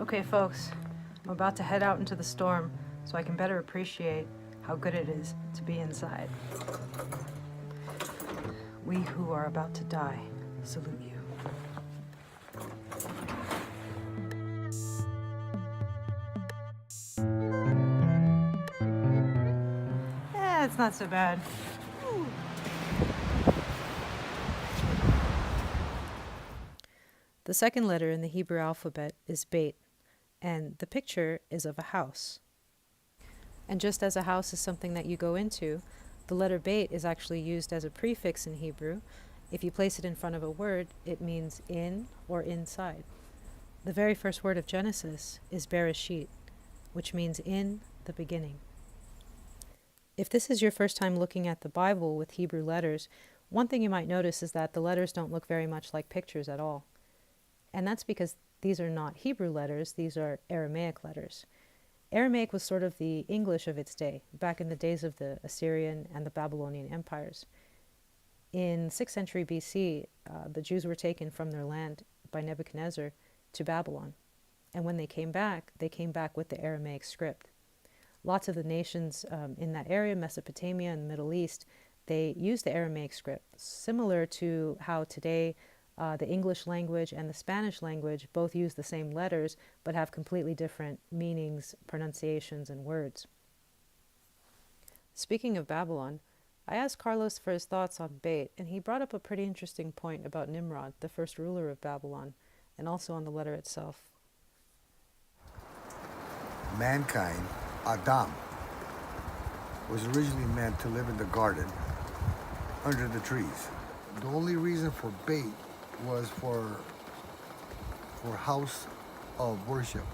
Okay, folks, I'm about to head out into the storm so I can better appreciate how good it is to be inside. We who are about to die salute you. It's not so bad. The second letter in the Hebrew alphabet is Bet, and the picture is of a house. And just as a house is something that you go into, the letter Bet is actually used as a prefix in Hebrew. If you place it in front of a word, it means in or inside. The very first word of Genesis is Bereshit, which means in the beginning. If this is your first time looking at the Bible with Hebrew letters, one thing you might notice is that the letters don't look very much like pictures at all. And that's because these are not Hebrew letters, these are Aramaic letters. Aramaic was sort of the English of its day, back in the days of the Assyrian and the Babylonian empires. In 6th century BC, the Jews were taken from their land by Nebuchadnezzar to Babylon. And when they came back with the Aramaic script. Lots of the nations in that area, Mesopotamia and the Middle East, they used the Aramaic script, similar to how today the English language and the Spanish language both use the same letters, but have completely different meanings, pronunciations, and words. Speaking of Babylon, I asked Carlos for his thoughts on Bet, and he brought up a pretty interesting point about Nimrod, the first ruler of Babylon, and also on the letter itself. Mankind, Adam, was originally meant to live in the garden under the trees. The only reason for Bet was for house of worship.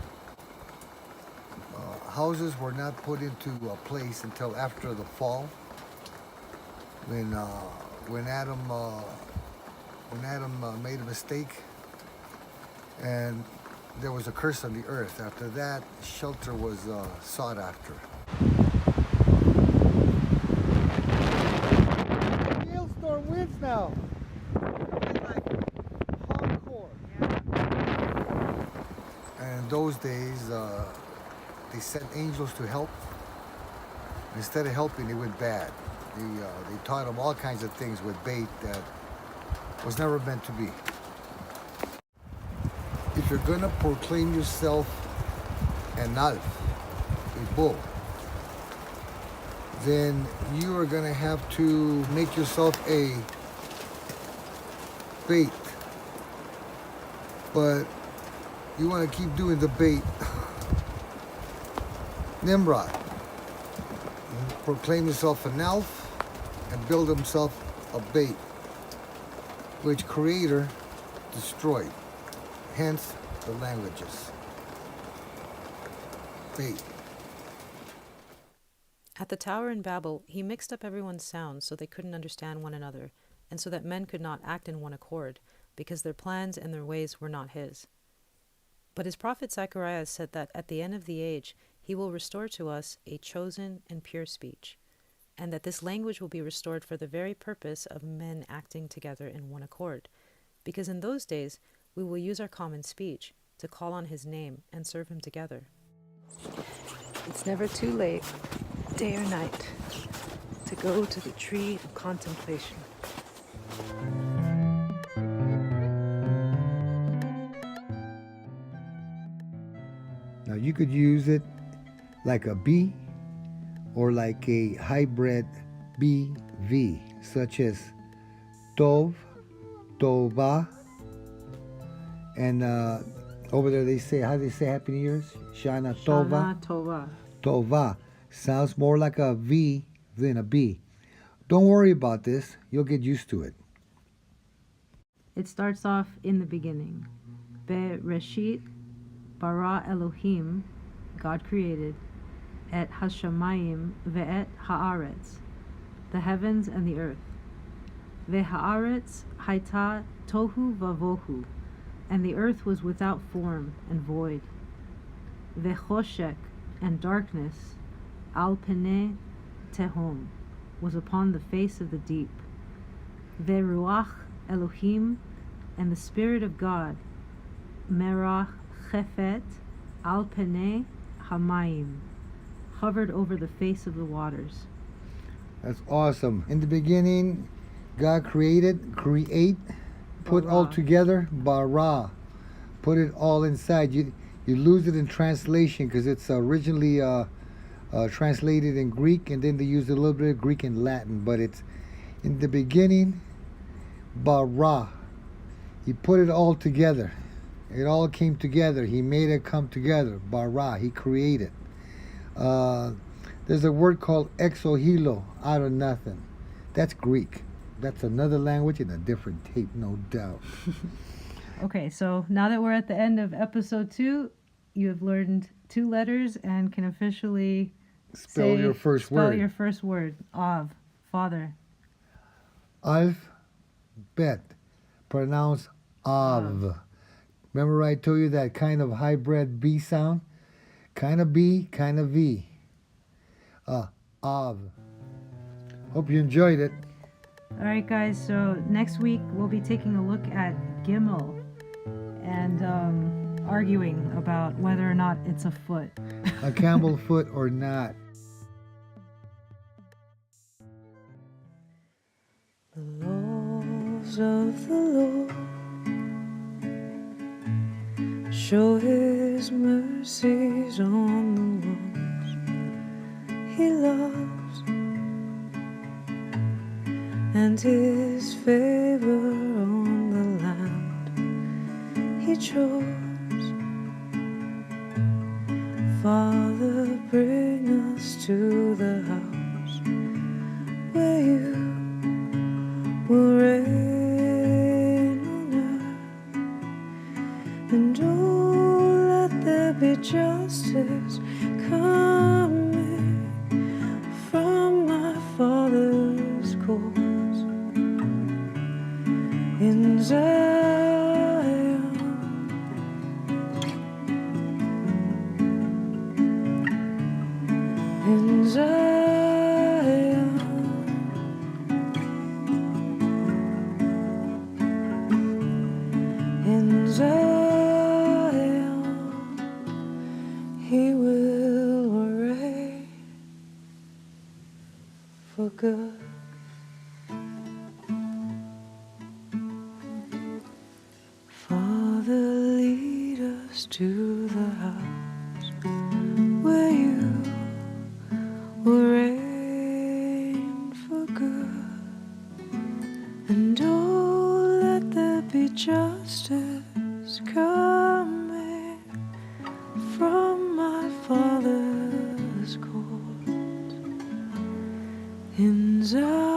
Houses were not put into a place until after the fall, when Adam made a mistake, and there was a curse on the earth. After that, shelter was sought after. Hailstorm winds now. Like hardcore. And in those days, they sent angels to help. Instead of helping, it went bad. They taught them all kinds of things with Bet that was never meant to be. If you're gonna proclaim yourself an alf, a bull, then you are gonna have to make yourself a Bet. But you wanna keep doing the Bet. Nimrod, proclaim himself an alf and build himself a Bet, which Creator destroyed. Hence the languages. Bet. At the tower in Babel, he mixed up everyone's sounds so they couldn't understand one another, and so that men could not act in one accord, because their plans and their ways were not his. But his prophet Zacharias said that at the end of the age, he will restore to us a chosen and pure speech, and that this language will be restored for the very purpose of men acting together in one accord, because in those days we will use our common speech to call on his name and serve him together. It's never too late, day or night, to go to the tree of contemplation. Now you could use it like a B or like a hybrid BV, such as Tov, Tova, and over there they say, how do they say Happy New Year's? Shana Tova. Shana Tova. Tova. Sounds more like a V than a B. Don't worry about this. You'll get used to it. It starts off in the beginning. Bereshit bara Elohim, God created, et hashamayim ve'et haaretz, the heavens and the earth. Ve'haaretz haita tohu vavohu, and the earth was without form and void. Ve'choshek, and darkness, al pene tehom, was upon the face of the deep. Ve'ruach Elohim, and the Spirit of God, merach chefet Al Pene Hamayim, hovered over the face of the waters. That's awesome. In the beginning, God create, put all Bara. together, bara. Put it all inside. You lose it in translation because it's originally translated in Greek, and then they used a little bit of Greek and Latin. But it's in the beginning, bara. He put it all together. It all came together. He made it come together. Bara. He created. There's a word called exohilo, out of nothing. That's Greek. That's another language and a different tape, no doubt. Okay, so now that we're at the end of episode 2, you have learned 2 letters and can officially Spell your first spell word. your first word. Av, father. Alf, bet. Pronounce av. Remember I told you that kind of hybrid B sound? Kind of B, kind of V. Av. Hope you enjoyed it. All right, guys. So next week we'll be taking a look at Gimel and arguing about whether or not it's a foot. A camel foot or not. The laws of the Lord show His mercies on the ones He loves, and His favor on the land He chose. Father, bring us to the house where You will reign on earth, and oh, let there be justice coming from my Father's courts in Zion. In Zion, in Zion, He will reign for good. Father, lead us to the house where You will reign for good, and oh, let there be justice coming from my Father's court in Zion.